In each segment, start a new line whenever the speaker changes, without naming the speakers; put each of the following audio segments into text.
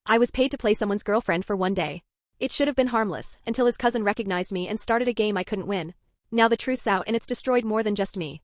I was paid to play someone's girlfriend for one day. It should have been harmless, until his cousin recognized me and started a game I couldn't win. Now the truth's out and it's destroyed more than just me.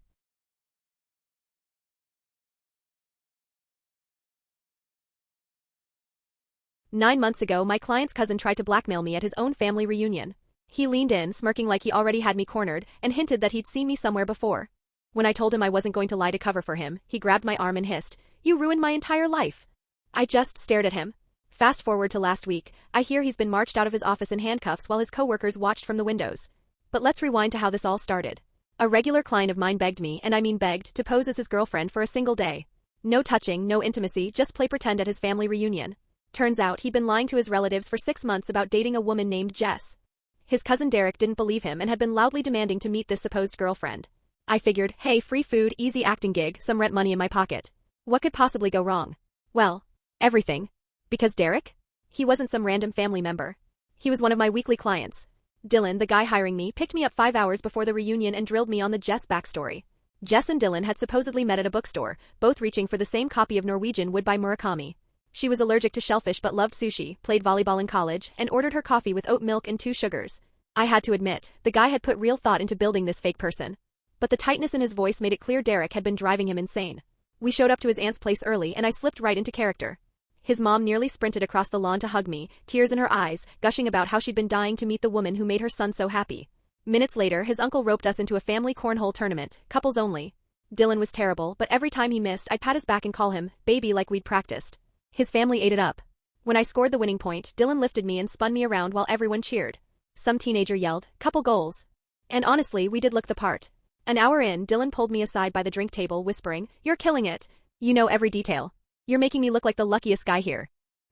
"9 months ago, my client's cousin tried to blackmail me at his own family reunion. He leaned in, smirking like he already had me cornered, and hinted that he'd seen me somewhere before. When I told him I wasn't going to lie to cover for him, he grabbed my arm and hissed, 'You ruined my entire life.' I just stared at him. Fast forward to last week, I hear he's been marched out of his office in handcuffs while his coworkers watched from the windows. But let's rewind to how this all started. A regular client of mine begged me, and I mean begged, to pose as his girlfriend for a single day. No touching, no intimacy, just play pretend at his family reunion. Turns out he'd been lying to his relatives for 6 months about dating a woman named Jess. His cousin Derek didn't believe him and had been loudly demanding to meet this supposed girlfriend. I figured, hey, free food, easy acting gig, some rent money in my pocket. What could possibly go wrong? Well, everything. Because Derek? He wasn't some random family member. He was one of my weekly clients. Dylan, the guy hiring me, picked me up 5 hours before the reunion and drilled me on the Jess backstory. Jess and Dylan had supposedly met at a bookstore, both reaching for the same copy of Norwegian Wood by Murakami. She was allergic to shellfish but loved sushi, played volleyball in college, and ordered her coffee with oat milk and 2 sugars. I had to admit, the guy had put real thought into building this fake person. But the tightness in his voice made it clear Derek had been driving him insane. We showed up to his aunt's place early and I slipped right into character. His mom nearly sprinted across the lawn to hug me, tears in her eyes, gushing about how she'd been dying to meet the woman who made her son so happy. Minutes later, his uncle roped us into a family cornhole tournament, couples only. Dylan was terrible, but every time he missed, I'd pat his back and call him baby like we'd practiced. His family ate it up. When I scored the winning point, Dylan lifted me and spun me around while everyone cheered. Some teenager yelled, "Couple goals." And honestly, we did look the part. An hour in, Dylan pulled me aside by the drink table, whispering, "You're killing it. You know every detail. You're making me look like the luckiest guy here."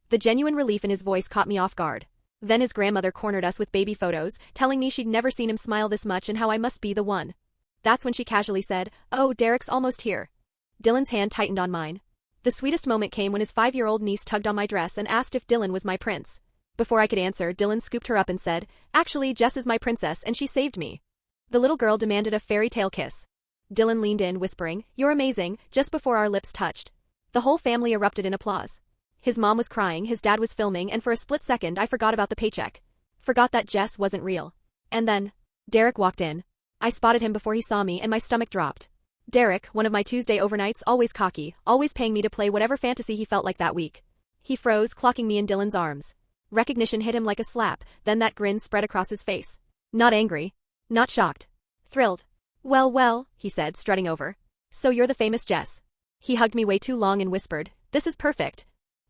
The genuine relief in his voice caught me off guard. Then his grandmother cornered us with baby photos, telling me she'd never seen him smile this much and how I must be the one. That's when she casually said, "Oh, Derek's almost here." Dylan's hand tightened on mine. The sweetest moment came when his 5-year-old niece tugged on my dress and asked if Dylan was my prince. Before I could answer, Dylan scooped her up and said, "Actually, Jess is my princess and she saved me." The little girl demanded a fairy tale kiss. Dylan leaned in, whispering, "You're amazing," just before our lips touched. The whole family erupted in applause. His mom was crying, his dad was filming, and for a split second I forgot about the paycheck. Forgot that Jess wasn't real. And then, Derek walked in. I spotted him before he saw me and my stomach dropped. Derek, one of my Tuesday overnights, always cocky, always paying me to play whatever fantasy he felt like that week. He froze, clocking me in Dylan's arms. Recognition hit him like a slap, then that grin spread across his face. Not angry. Not shocked. Thrilled. "Well, well," he said, strutting over. "So you're the famous Jess." He hugged me way too long and whispered, "This is perfect."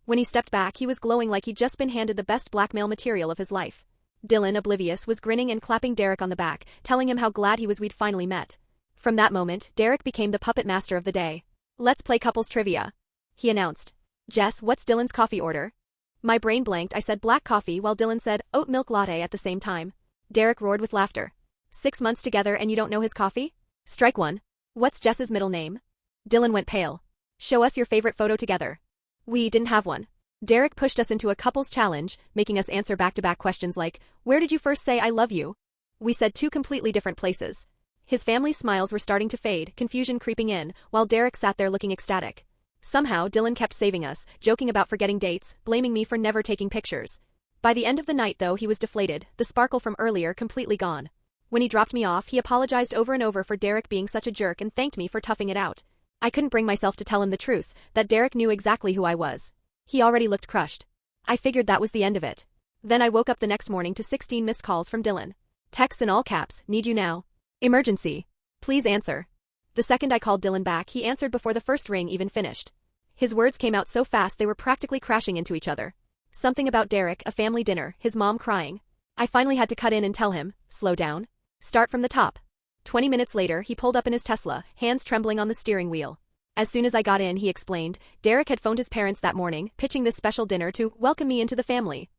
When he stepped back, he was glowing like he'd just been handed the best blackmail material of his life. Dylan, oblivious, was grinning and clapping Derek on the back, telling him how glad he was we'd finally met. From that moment, Derek became the puppet master of the day. "Let's play couples trivia," he announced. "Jess, what's Dylan's coffee order?" My brain blanked. I said black coffee while Dylan said oat milk latte at the same time. Derek roared with laughter. 6 months together and you don't know his coffee? Strike one. What's Jess's middle name? Dylan went pale. Show us your favorite photo together. We didn't have one. Derek pushed us into a couples challenge, making us answer back-to-back questions like, "Where did you first say I love you?" We said 2 completely different places. His family's smiles were starting to fade, confusion creeping in, while Derek sat there looking ecstatic. Somehow, Dylan kept saving us, joking about forgetting dates, blaming me for never taking pictures. By the end of the night, though, he was deflated, the sparkle from earlier completely gone. When he dropped me off, he apologized over and over for Derek being such a jerk and thanked me for toughing it out. I couldn't bring myself to tell him the truth, that Derek knew exactly who I was. He already looked crushed. I figured that was the end of it. Then I woke up the next morning to 16 missed calls from Dylan. Texts in all caps, "Need you now. Emergency. Please answer." The second I called Dylan back, he answered before the first ring even finished. His words came out so fast they were practically crashing into each other. Something about Derek, a family dinner, his mom crying. I finally had to cut in and tell him, "Slow down. Start from the top." 20 minutes later, he pulled up in his Tesla, hands trembling on the steering wheel. As soon as I got in, he explained, Derek had phoned his parents that morning, pitching this special dinner to welcome me into the family.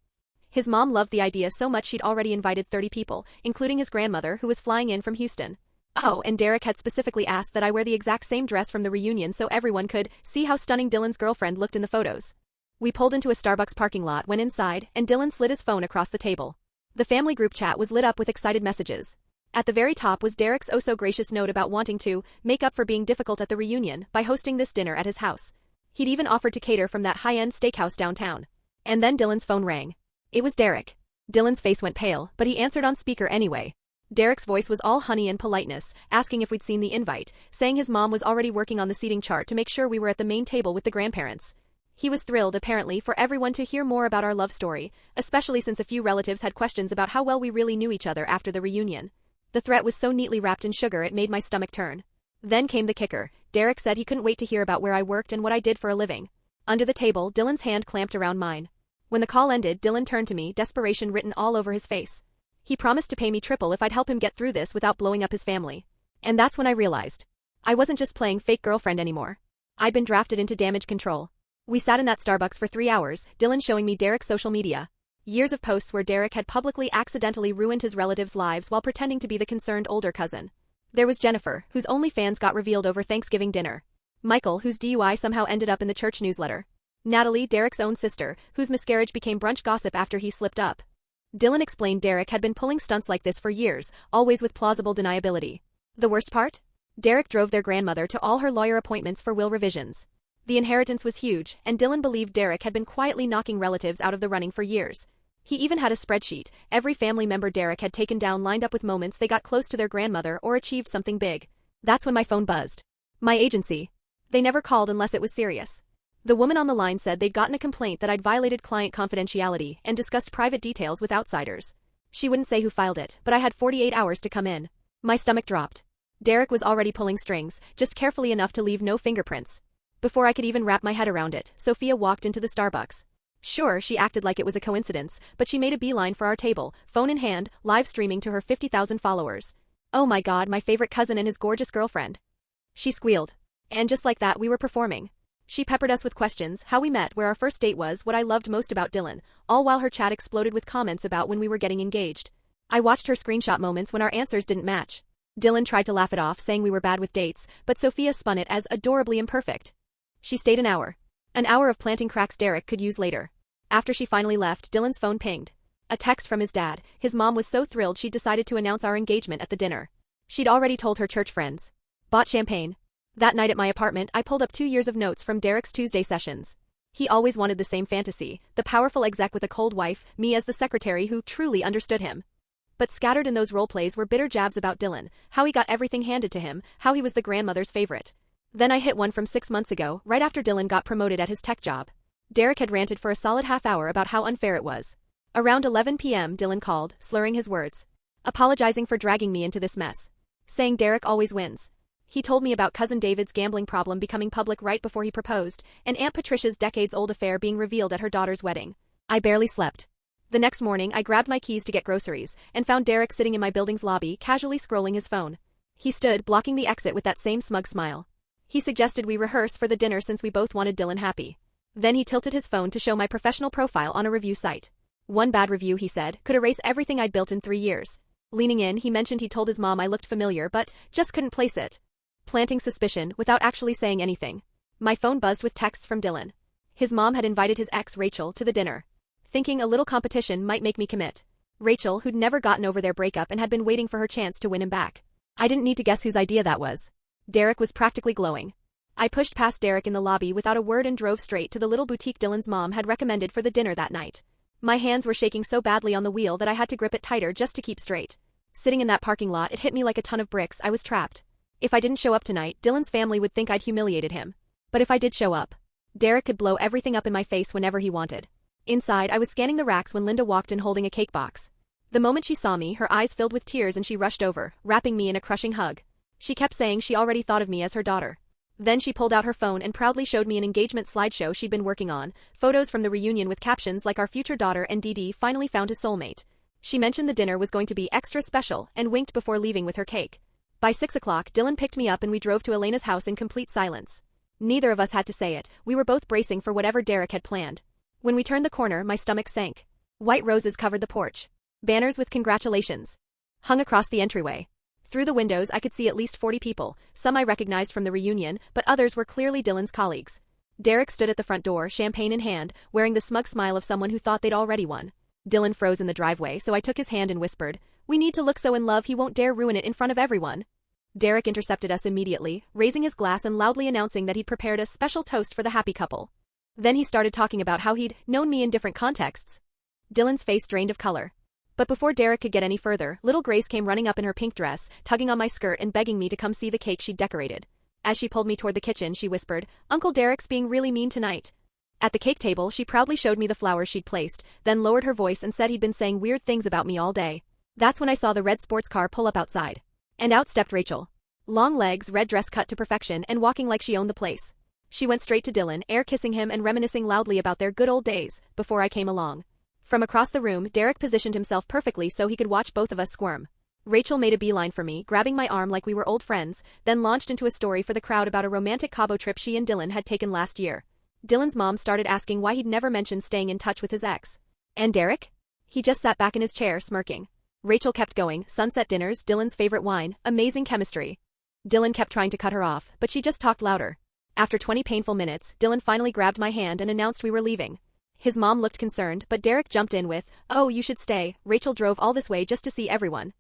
His mom loved the idea so much she'd already invited 30 people, including his grandmother who was flying in from Houston. Oh, and Derek had specifically asked that I wear the exact same dress from the reunion so everyone could see how stunning Dylan's girlfriend looked in the photos. We pulled into a Starbucks parking lot, went inside, and Dylan slid his phone across the table. The family group chat was lit up with excited messages. At the very top was Derek's oh-so-gracious note about wanting to make up for being difficult at the reunion by hosting this dinner at his house. He'd even offered to cater from that high-end steakhouse downtown. And then Dylan's phone rang. It was Derek. Dylan's face went pale, but he answered on speaker anyway. Derek's voice was all honey and politeness, asking if we'd seen the invite, saying his mom was already working on the seating chart to make sure we were at the main table with the grandparents. He was thrilled, apparently, for everyone to hear more about our love story, especially since a few relatives had questions about how well we really knew each other after the reunion. The threat was so neatly wrapped in sugar it made my stomach turn. Then came the kicker. Derek said he couldn't wait to hear about where I worked and what I did for a living. Under the table, Dylan's hand clamped around mine. When the call ended, Dylan turned to me, desperation written all over his face. He promised to pay me triple if I'd help him get through this without blowing up his family. And that's when I realized. I wasn't just playing fake girlfriend anymore. I'd been drafted into damage control. We sat in that Starbucks for 3 hours, Dylan showing me Derek's social media. Years of posts where Derek had publicly accidentally ruined his relatives' lives while pretending to be the concerned older cousin. There was Jennifer, whose OnlyFans got revealed over Thanksgiving dinner. Michael, whose DUI somehow ended up in the church newsletter. Natalie, Derek's own sister, whose miscarriage became brunch gossip after he slipped up. Dylan explained Derek had been pulling stunts like this for years, always with plausible deniability. The worst part? Derek drove their grandmother to all her lawyer appointments for will revisions. The inheritance was huge, and Dylan believed Derek had been quietly knocking relatives out of the running for years. He even had a spreadsheet. Every family member Derek had taken down lined up with moments they got close to their grandmother or achieved something big. That's when my phone buzzed. My agency. They never called unless it was serious. The woman on the line said they'd gotten a complaint that I'd violated client confidentiality and discussed private details with outsiders. She wouldn't say who filed it, but I had 48 hours to come in. My stomach dropped. Derek was already pulling strings, just carefully enough to leave no fingerprints. Before I could even wrap my head around it, Sophia walked into the Starbucks. Sure, she acted like it was a coincidence, but she made a beeline for our table, phone in hand, live streaming to her 50,000 followers. Oh my god, my favorite cousin and his gorgeous girlfriend. She squealed. And just like that, we were performing. She peppered us with questions, how we met, where our first date was, what I loved most about Dylan, all while her chat exploded with comments about when we were getting engaged. I watched her screenshot moments when our answers didn't match. Dylan tried to laugh it off, saying we were bad with dates, but Sophia spun it as adorably imperfect. She stayed an hour. An hour of planting cracks Derek could use later. After she finally left, Dylan's phone pinged. A text from his dad. His mom was so thrilled she'd decided to announce our engagement at the dinner. She'd already told her church friends. Bought champagne. That night at my apartment, I pulled up 2 years of notes from Derek's Tuesday sessions. He always wanted the same fantasy, the powerful exec with a cold wife, me as the secretary who truly understood him. But scattered in those role-plays were bitter jabs about Dylan, how he got everything handed to him, how he was the grandmother's favorite. Then I hit one from 6 months ago, right after Dylan got promoted at his tech job. Derek had ranted for a solid half hour about how unfair it was. Around 11 p.m. Dylan called, slurring his words. Apologizing for dragging me into this mess. Saying Derek always wins. He told me about cousin David's gambling problem becoming public right before he proposed, and Aunt Patricia's decades-old affair being revealed at her daughter's wedding. I barely slept. The next morning, I grabbed my keys to get groceries, and found Derek sitting in my building's lobby, casually scrolling his phone. He stood, blocking the exit with that same smug smile. He suggested we rehearse for the dinner since we both wanted Dylan happy. Then he tilted his phone to show my professional profile on a review site. One bad review, he said, could erase everything I'd built in 3 years. Leaning in, he mentioned he told his mom I looked familiar but just couldn't place it. Planting suspicion without actually saying anything. My phone buzzed with texts from Dylan. His mom had invited his ex, Rachel, to the dinner. Thinking a little competition might make me commit. Rachel, who'd never gotten over their breakup and had been waiting for her chance to win him back. I didn't need to guess whose idea that was. Derek was practically glowing. I pushed past Derek in the lobby without a word and drove straight to the little boutique Dylan's mom had recommended for the dinner that night. My hands were shaking so badly on the wheel that I had to grip it tighter just to keep straight. Sitting in that parking lot, it hit me like a ton of bricks. I was trapped. If I didn't show up tonight, Dylan's family would think I'd humiliated him. But if I did show up, Derek could blow everything up in my face whenever he wanted. Inside, I was scanning the racks when Linda walked in holding a cake box. The moment she saw me, her eyes filled with tears and she rushed over, wrapping me in a crushing hug. She kept saying she already thought of me as her daughter. Then she pulled out her phone and proudly showed me an engagement slideshow she'd been working on, photos from the reunion with captions like our future daughter and Dee finally found his soulmate. She mentioned the dinner was going to be extra special and winked before leaving with her cake. By 6 o'clock, Dylan picked me up and we drove to Elena's house in complete silence. Neither of us had to say it, we were both bracing for whatever Derek had planned. When we turned the corner, my stomach sank. White roses covered the porch. Banners with congratulations hung across the entryway. Through the windows I could see at least 40 people, some I recognized from the reunion, but others were clearly Dylan's colleagues. Derek stood at the front door, champagne in hand, wearing the smug smile of someone who thought they'd already won. Dylan froze in the driveway, so I took his hand and whispered, "We need to look so in love he won't dare ruin it in front of everyone." Derek intercepted us immediately, raising his glass and loudly announcing that he'd prepared a special toast for the happy couple. Then he started talking about how he'd known me in different contexts. Dylan's face drained of color. But before Derek could get any further, little Grace came running up in her pink dress, tugging on my skirt and begging me to come see the cake she'd decorated. As she pulled me toward the kitchen, she whispered, "Uncle Derek's being really mean tonight." At the cake table, she proudly showed me the flowers she'd placed, then lowered her voice and said he'd been saying weird things about me all day. That's when I saw the red sports car pull up outside. And out stepped Rachel. Long legs, red dress cut to perfection, and walking like she owned the place. She went straight to Dylan, air kissing him and reminiscing loudly about their good old days, before I came along. From across the room, Derek positioned himself perfectly so he could watch both of us squirm. Rachel made a beeline for me, grabbing my arm like we were old friends, then launched into a story for the crowd about a romantic Cabo trip she and Dylan had taken last year. Dylan's mom started asking why he'd never mentioned staying in touch with his ex. And Derek? He just sat back in his chair, smirking. Rachel kept going, sunset dinners, Dylan's favorite wine, amazing chemistry. Dylan kept trying to cut her off, but she just talked louder. After 20 painful minutes, Dylan finally grabbed my hand and announced we were leaving. His mom looked concerned, but Derek jumped in with, "Oh, you should stay, Rachel drove all this way just to see everyone."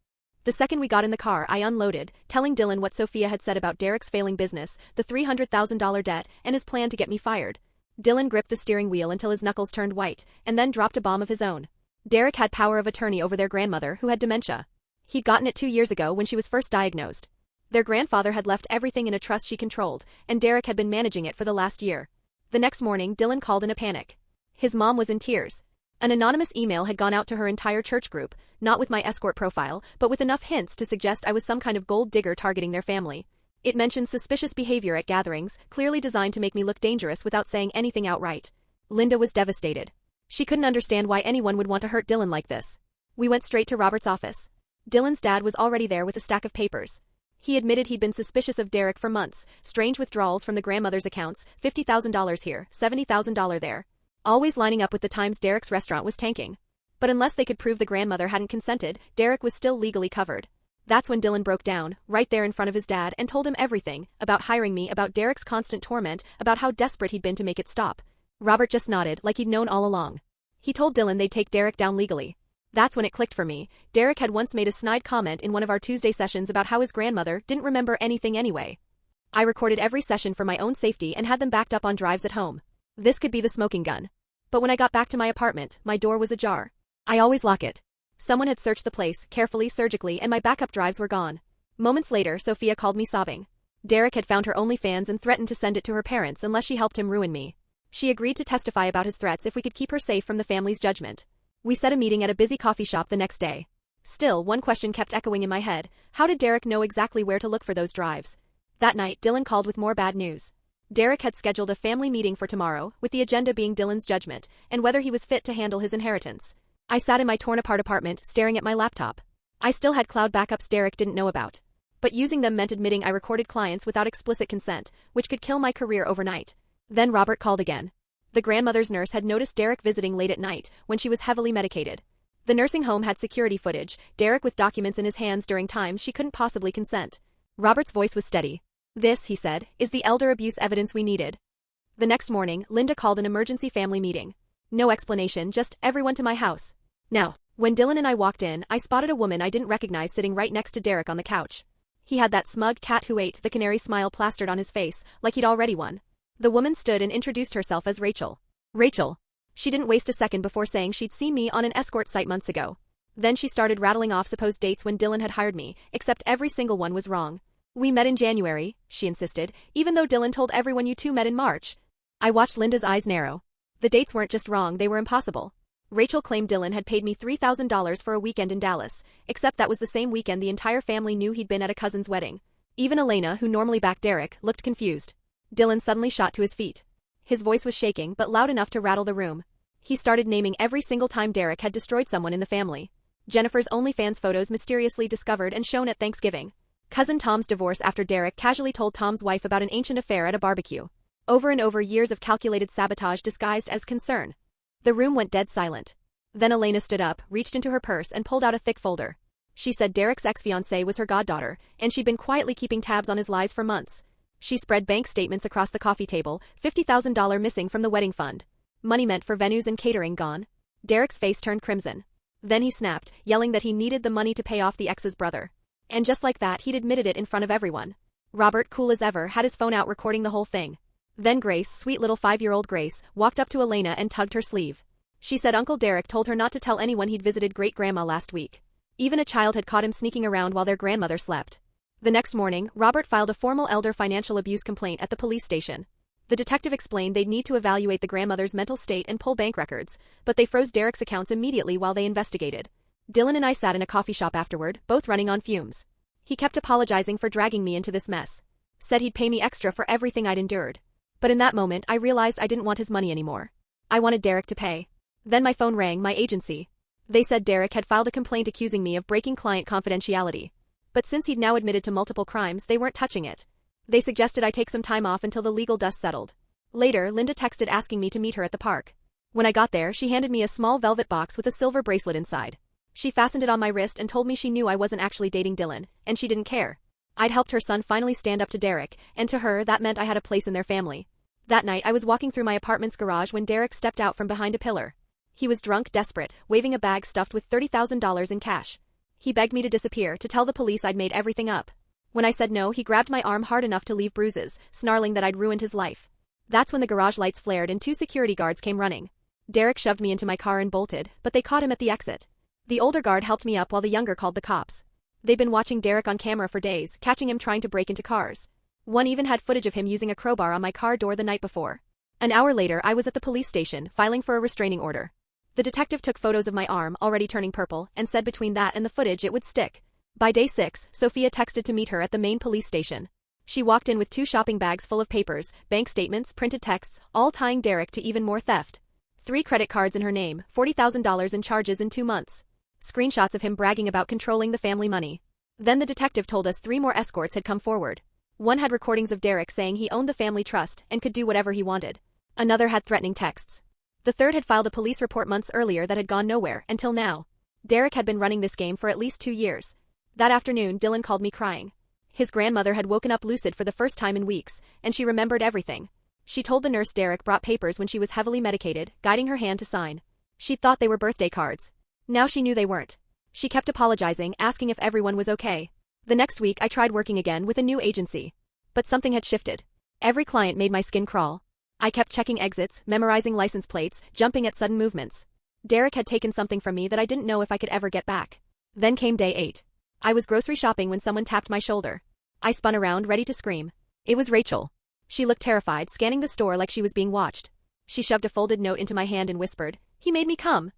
The second we got in the car, I unloaded, telling Dylan what Sophia had said about Derek's failing business, the $300,000 debt, and his plan to get me fired. Dylan gripped the steering wheel until his knuckles turned white, and then dropped a bomb of his own. Derek had power of attorney over their grandmother, who had dementia. He'd gotten it 2 years ago when she was first diagnosed. Their grandfather had left everything in a trust she controlled, and Derek had been managing it for the last year. The next morning, Dylan called in a panic. His mom was in tears. An anonymous email had gone out to her entire church group, not with my escort profile, but with enough hints to suggest I was some kind of gold digger targeting their family. It mentioned suspicious behavior at gatherings, clearly designed to make me look dangerous without saying anything outright. Linda was devastated. She couldn't understand why anyone would want to hurt Dylan like this. We went straight to Robert's office. Dylan's dad was already there with a stack of papers. He admitted he'd been suspicious of Derek for months, strange withdrawals from the grandmother's accounts, $50,000 here, $70,000 there. Always lining up with the times Derek's restaurant was tanking. But unless they could prove the grandmother hadn't consented, Derek was still legally covered. That's when Dylan broke down, right there in front of his dad, and told him everything, about hiring me, about Derek's constant torment, about how desperate he'd been to make it stop. Robert just nodded, like he'd known all along. He told Dylan they'd take Derek down legally. That's when it clicked for me. Derek had once made a snide comment in one of our Tuesday sessions about how his grandmother didn't remember anything anyway. I recorded every session for my own safety and had them backed up on drives at home. This could be the smoking gun. But when I got back to my apartment, my door was ajar. I always lock it. Someone had searched the place, carefully, surgically, and my backup drives were gone. Moments later, Sophia called me sobbing. Derek had found her OnlyFans and threatened to send it to her parents unless she helped him ruin me. She agreed to testify about his threats if we could keep her safe from the family's judgment. We set a meeting at a busy coffee shop the next day. Still, one question kept echoing in my head. How did Derek know exactly where to look for those drives? That night, Dylan called with more bad news. Derek had scheduled a family meeting for tomorrow, with the agenda being Dylan's judgment, and whether he was fit to handle his inheritance. I sat in my torn-apart apartment, staring at my laptop. I still had cloud backups Derek didn't know about. But using them meant admitting I recorded clients without explicit consent, which could kill my career overnight. Then Robert called again. The grandmother's nurse had noticed Derek visiting late at night, when she was heavily medicated. The nursing home had security footage, Derek with documents in his hands during times she couldn't possibly consent. Robert's voice was steady. "This," he said, "is the elder abuse evidence we needed." The next morning, Linda called an emergency family meeting. No explanation, just everyone to my house. Now, when Dylan and I walked in, I spotted a woman I didn't recognize sitting right next to Derek on the couch. He had that smug cat who ate the canary smile plastered on his face, like he'd already won. The woman stood and introduced herself as Rachel. Rachel. She didn't waste a second before saying she'd seen me on an escort site months ago. Then she started rattling off supposed dates when Dylan had hired me, except every single one was wrong. "We met in January," she insisted, "even though Dylan told everyone you two met in March." I watched Linda's eyes narrow. The dates weren't just wrong, they were impossible. Rachel claimed Dylan had paid me $3,000 for a weekend in Dallas, except that was the same weekend the entire family knew he'd been at a cousin's wedding. Even Elena, who normally backed Derek, looked confused. Dylan suddenly shot to his feet. His voice was shaking, but loud enough to rattle the room. He started naming every single time Derek had destroyed someone in the family. Jennifer's OnlyFans photos mysteriously discovered and shown at Thanksgiving. Cousin Tom's divorce after Derek casually told Tom's wife about an ancient affair at a barbecue. Over and over, years of calculated sabotage disguised as concern. The room went dead silent. Then Elena stood up, reached into her purse and pulled out a thick folder. She said Derek's ex-fiancée was her goddaughter, and she'd been quietly keeping tabs on his lies for months. She spread bank statements across the coffee table, $50,000 missing from the wedding fund. Money meant for venues and catering gone. Derek's face turned crimson. Then he snapped, yelling that he needed the money to pay off the ex's brother. And just like that, he'd admitted it in front of everyone. Robert, cool as ever, had his phone out recording the whole thing. Then Grace, sweet little 5-year-old Grace, walked up to Elena and tugged her sleeve. She said Uncle Derek told her not to tell anyone he'd visited great-grandma last week. Even a child had caught him sneaking around while their grandmother slept. The next morning, Robert filed a formal elder financial abuse complaint at the police station. The detective explained they'd need to evaluate the grandmother's mental state and pull bank records, but they froze Derek's accounts immediately while they investigated. Dylan and I sat in a coffee shop afterward, both running on fumes. He kept apologizing for dragging me into this mess. Said he'd pay me extra for everything I'd endured. But in that moment, I realized I didn't want his money anymore. I wanted Derek to pay. Then my phone rang, my agency. They said Derek had filed a complaint accusing me of breaking client confidentiality. But since he'd now admitted to multiple crimes, they weren't touching it. They suggested I take some time off until the legal dust settled. Later, Linda texted asking me to meet her at the park. When I got there, she handed me a small velvet box with a silver bracelet inside. She fastened it on my wrist and told me she knew I wasn't actually dating Dylan, and she didn't care. I'd helped her son finally stand up to Derek, and to her that meant I had a place in their family. That night I was walking through my apartment's garage when Derek stepped out from behind a pillar. He was drunk, desperate, waving a bag stuffed with $30,000 in cash. He begged me to disappear, to tell the police I'd made everything up. When I said no, he grabbed my arm hard enough to leave bruises, snarling that I'd ruined his life. That's when the garage lights flared and 2 security guards came running. Derek shoved me into my car and bolted, but they caught him at the exit. The older guard helped me up while the younger called the cops. They'd been watching Derek on camera for days, catching him trying to break into cars. One even had footage of him using a crowbar on my car door the night before. An hour later, I was at the police station, filing for a restraining order. The detective took photos of my arm, already turning purple, and said between that and the footage it would stick. By day 6, Sophia texted to meet her at the main police station. She walked in with 2 shopping bags full of papers, bank statements, printed texts, all tying Derek to even more theft. 3 credit cards in her name, $40,000 in charges in 2 months. Screenshots of him bragging about controlling the family money. Then the detective told us 3 more escorts had come forward. One had recordings of Derek saying he owned the family trust and could do whatever he wanted. Another had threatening texts. The third had filed a police report months earlier that had gone nowhere, until now. Derek had been running this game for at least 2 years. That afternoon, Dylan called me crying. His grandmother had woken up lucid for the first time in weeks, and she remembered everything. She told the nurse Derek brought papers when she was heavily medicated, guiding her hand to sign. She thought they were birthday cards. Now she knew they weren't. She kept apologizing, asking if everyone was okay. The next week, I tried working again with a new agency. But something had shifted. Every client made my skin crawl. I kept checking exits, memorizing license plates, jumping at sudden movements. Derek had taken something from me that I didn't know if I could ever get back. Then came day 8. I was grocery shopping when someone tapped my shoulder. I spun around, ready to scream. It was Rachel. She looked terrified, scanning the store like she was being watched. She shoved a folded note into my hand and whispered, "He made me come."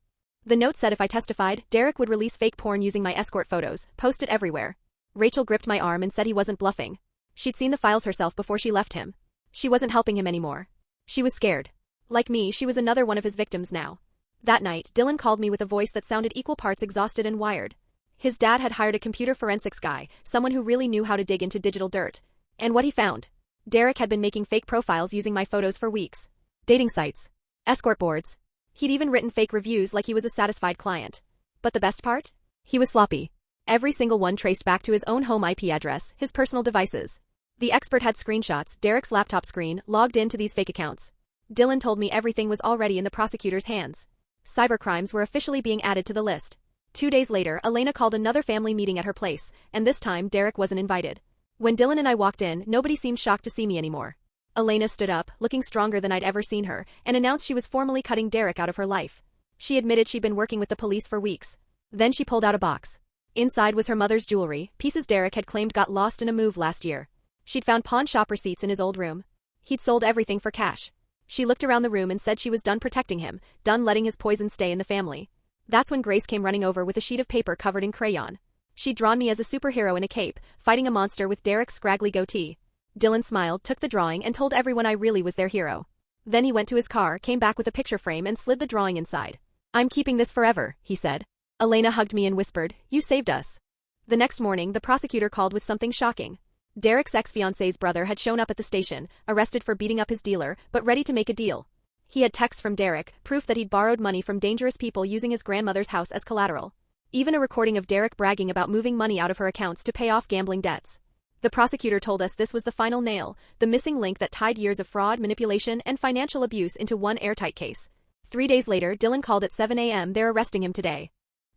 The note said if I testified, Derek would release fake porn using my escort photos, post it everywhere. Rachel gripped my arm and said he wasn't bluffing. She'd seen the files herself before she left him. She wasn't helping him anymore. She was scared. Like me, she was another one of his victims now. That night, Dylan called me with a voice that sounded equal parts exhausted and wired. His dad had hired a computer forensics guy, someone who really knew how to dig into digital dirt. And what he found? Derek had been making fake profiles using my photos for weeks. Dating sites. Escort boards. He'd even written fake reviews like he was a satisfied client. But the best part? He was sloppy. Every single one traced back to his own home IP address, his personal devices. The expert had screenshots, Derek's laptop screen, logged into these fake accounts. Dylan told me everything was already in the prosecutor's hands. Cybercrimes were officially being added to the list. 2 days later, Elena called another family meeting at her place, and this time Derek wasn't invited. When Dylan and I walked in, nobody seemed shocked to see me anymore. Elena stood up, looking stronger than I'd ever seen her, and announced she was formally cutting Derek out of her life. She admitted she'd been working with the police for weeks. Then she pulled out a box. Inside was her mother's jewelry, pieces Derek had claimed got lost in a move last year. She'd found pawn shop receipts in his old room. He'd sold everything for cash. She looked around the room and said she was done protecting him, done letting his poison stay in the family. That's when Grace came running over with a sheet of paper covered in crayon. She'd drawn me as a superhero in a cape, fighting a monster with Derek's scraggly goatee. Dylan smiled, took the drawing, and told everyone I really was their hero. Then he went to his car, came back with a picture frame and slid the drawing inside. "I'm keeping this forever," he said. Elena hugged me and whispered, "You saved us." The next morning, the prosecutor called with something shocking. Derek's ex-fiance's brother had shown up at the station, arrested for beating up his dealer, but ready to make a deal. He had texts from Derek, proof that he'd borrowed money from dangerous people using his grandmother's house as collateral. Even a recording of Derek bragging about moving money out of her accounts to pay off gambling debts. The prosecutor told us this was the final nail, the missing link that tied years of fraud, manipulation, and financial abuse into one airtight case. 3 days later, Dylan called at 7 a.m. They're arresting him today.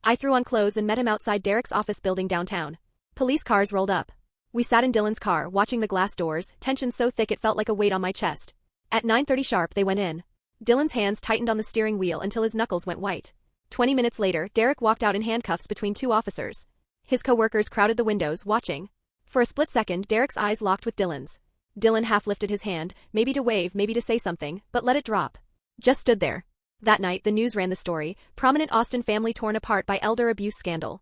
I threw on clothes and met him outside Derek's office building downtown. Police cars rolled up. We sat in Dylan's car, watching the glass doors, tension so thick it felt like a weight on my chest. At 9:30 sharp they went in. Dylan's hands tightened on the steering wheel until his knuckles went white. 20 minutes later, Derek walked out in handcuffs between two officers. His co-workers crowded the windows, watching. For a split second, Derek's eyes locked with Dylan's. Dylan half lifted his hand, maybe to wave, maybe to say something, but let it drop. Just stood there. That night, the news ran the story: prominent Austin family torn apart by elder abuse scandal.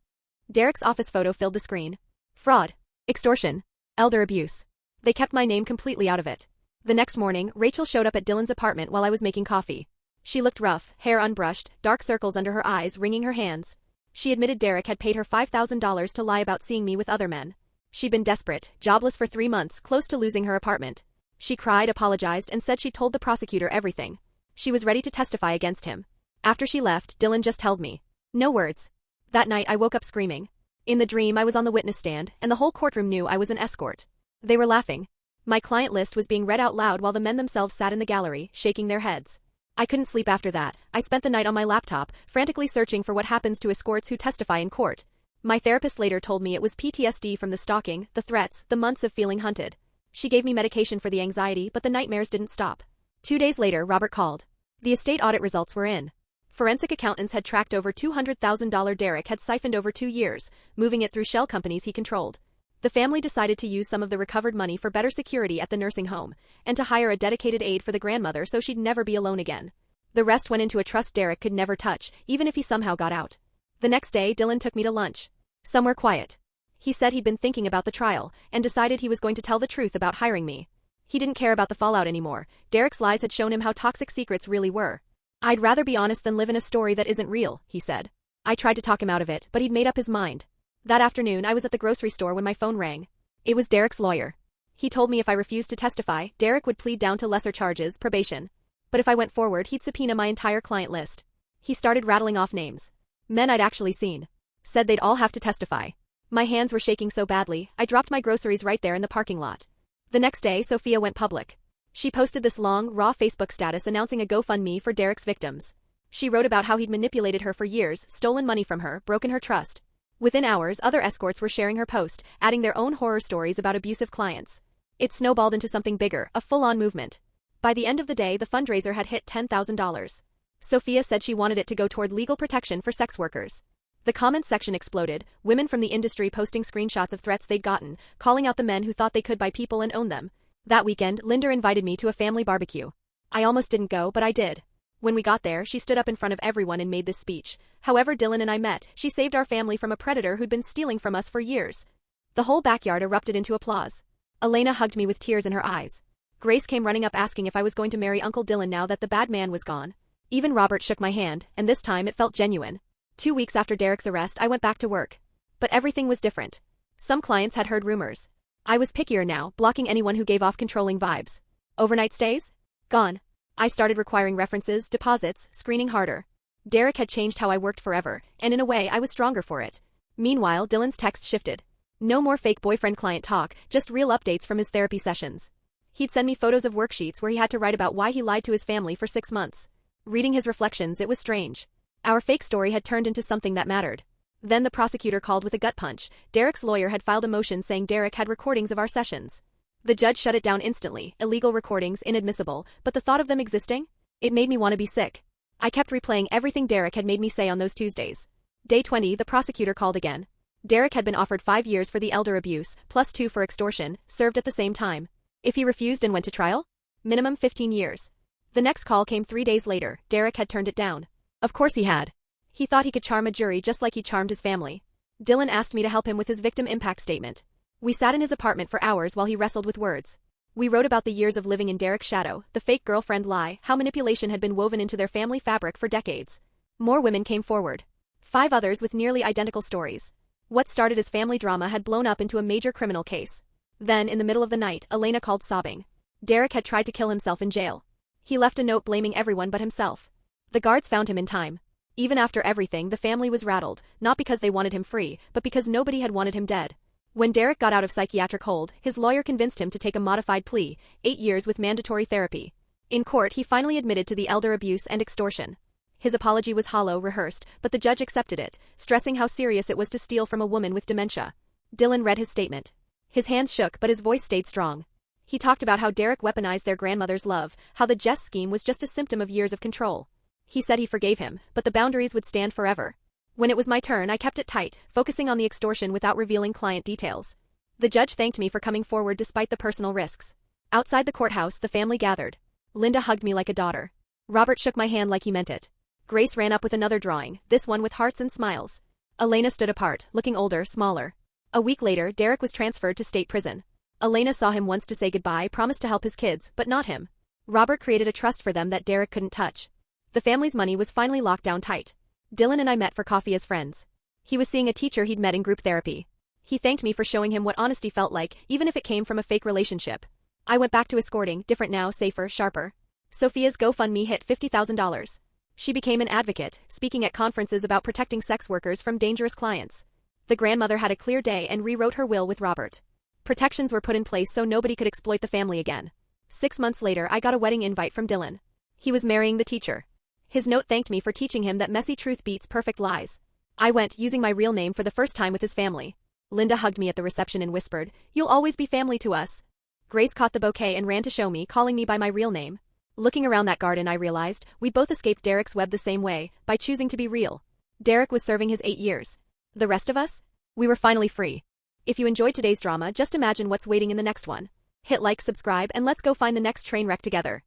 Derek's office photo filled the screen. Fraud. Extortion. Elder abuse. They kept my name completely out of it. The next morning, Rachel showed up at Dylan's apartment while I was making coffee. She looked rough, hair unbrushed, dark circles under her eyes, wringing her hands. She admitted Derek had paid her $5,000 to lie about seeing me with other men. She'd been desperate, jobless for 3 months, close to losing her apartment. She cried, apologized, and said she'd told the prosecutor everything. She was ready to testify against him. After she left, Dylan just held me. No words. That night I woke up screaming. In the dream I was on the witness stand, and the whole courtroom knew I was an escort. They were laughing. My client list was being read out loud while the men themselves sat in the gallery, shaking their heads. I couldn't sleep after that. I spent the night on my laptop, frantically searching for what happens to escorts who testify in court. My therapist later told me it was PTSD from the stalking, the threats, the months of feeling hunted. She gave me medication for the anxiety, but the nightmares didn't stop. 2 days later, Robert called. The estate audit results were in. Forensic accountants had tracked over $200,000 Derek had siphoned over 2 years, moving it through shell companies he controlled. The family decided to use some of the recovered money for better security at the nursing home, and to hire a dedicated aide for the grandmother so she'd never be alone again. The rest went into a trust Derek could never touch, even if he somehow got out. The next day, Dylan took me to lunch. Somewhere quiet. He said he'd been thinking about the trial, and decided he was going to tell the truth about hiring me. He didn't care about the fallout anymore. Derek's lies had shown him how toxic secrets really were. I'd rather be honest than live in a story that isn't real, he said. I tried to talk him out of it, but he'd made up his mind. That afternoon, I was at the grocery store when my phone rang. It was Derek's lawyer. He told me if I refused to testify, Derek would plead down to lesser charges, probation. But if I went forward, he'd subpoena my entire client list. He started rattling off names. Men I'd actually seen. Said they'd all have to testify. My hands were shaking so badly, I dropped my groceries right there in the parking lot. The next day, Sophia went public. She posted this long, raw Facebook status announcing a GoFundMe for Derek's victims. She wrote about how he'd manipulated her for years, stolen money from her, broken her trust. Within hours, other escorts were sharing her post, adding their own horror stories about abusive clients. It snowballed into something bigger, a full-on movement. By the end of the day, the fundraiser had hit $10,000. Sophia said she wanted it to go toward legal protection for sex workers. The comments section exploded, women from the industry posting screenshots of threats they'd gotten, calling out the men who thought they could buy people and own them. That weekend, Linda invited me to a family barbecue. I almost didn't go, but I did. When we got there, she stood up in front of everyone and made this speech. However Dylan and I met, she saved our family from a predator who'd been stealing from us for years. The whole backyard erupted into applause. Elena hugged me with tears in her eyes. Grace came running up asking if I was going to marry Uncle Dylan now that the bad man was gone. Even Robert shook my hand, and this time it felt genuine. 2 weeks after Derek's arrest, I went back to work. But everything was different. Some clients had heard rumors. I was pickier now, blocking anyone who gave off controlling vibes. Overnight stays? Gone. I started requiring references, deposits, screening harder. Derek had changed how I worked forever, and in a way I was stronger for it. Meanwhile, Dylan's text shifted. No more fake boyfriend-client talk, just real updates from his therapy sessions. He'd send me photos of worksheets where he had to write about why he lied to his family for 6 months. Reading his reflections, it was strange. Our fake story had turned into something that mattered. Then the prosecutor called with a gut punch. Derek's lawyer had filed a motion saying Derek had recordings of our sessions. The judge shut it down instantly. Illegal recordings, inadmissible, but the thought of them existing? It made me want to be sick. I kept replaying everything Derek had made me say on those Tuesdays. Day 20, the prosecutor called again. Derek had been offered 5 years for the elder abuse, plus 2 for extortion, served at the same time. If he refused and went to trial? Minimum 15 years. The next call came 3 days later. Derek had turned it down. Of course he had. He thought he could charm a jury just like he charmed his family. Dylan asked me to help him with his victim impact statement. We sat in his apartment for hours while he wrestled with words. We wrote about the years of living in Derek's shadow, the fake girlfriend lie, how manipulation had been woven into their family fabric for decades. More women came forward. 5 others with nearly identical stories. What started as family drama had blown up into a major criminal case. Then, in the middle of the night, Elena called sobbing. Derek had tried to kill himself in jail. He left a note blaming everyone but himself. The guards found him in time. Even after everything, the family was rattled, not because they wanted him free, but because nobody had wanted him dead. When Derek got out of psychiatric hold, his lawyer convinced him to take a modified plea, 8 years with mandatory therapy. In court, he finally admitted to the elder abuse and extortion. His apology was hollow, rehearsed, but the judge accepted it, stressing how serious it was to steal from a woman with dementia. Dylan read his statement. His hands shook, but his voice stayed strong. He talked about how Derek weaponized their grandmother's love, how the Jess scheme was just a symptom of years of control. He said he forgave him, but the boundaries would stand forever. When it was my turn, I kept it tight, focusing on the extortion without revealing client details. The judge thanked me for coming forward despite the personal risks. Outside the courthouse, the family gathered. Linda hugged me like a daughter. Robert shook my hand like he meant it. Grace ran up with another drawing, this one with hearts and smiles. Elena stood apart, looking older, smaller. A week later, Derek was transferred to state prison. Elena saw him once to say goodbye, promised to help his kids, but not him. Robert created a trust for them that Derek couldn't touch. The family's money was finally locked down tight. Dylan and I met for coffee as friends. He was seeing a teacher he'd met in group therapy. He thanked me for showing him what honesty felt like, even if it came from a fake relationship. I went back to escorting, different now, safer, sharper. Sophia's GoFundMe hit $50,000. She became an advocate, speaking at conferences about protecting sex workers from dangerous clients. The grandmother had a clear day and rewrote her will with Robert. Protections were put in place so nobody could exploit the family again. 6 months later, I got a wedding invite from Dylan. He was marrying the teacher. His note thanked me for teaching him that messy truth beats perfect lies. I went, using my real name for the first time with his family. Linda hugged me at the reception and whispered, "You'll always be family to us." Grace caught the bouquet and ran to show me, calling me by my real name. Looking around that garden, I realized we'd both escaped Derek's web the same way, by choosing to be real. Derek was serving his 8 years. The rest of us? We were finally free. If you enjoyed today's drama, just imagine what's waiting in the next one. Hit like, subscribe, and let's go find the next train wreck together.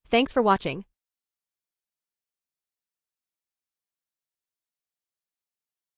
Thanks for watching.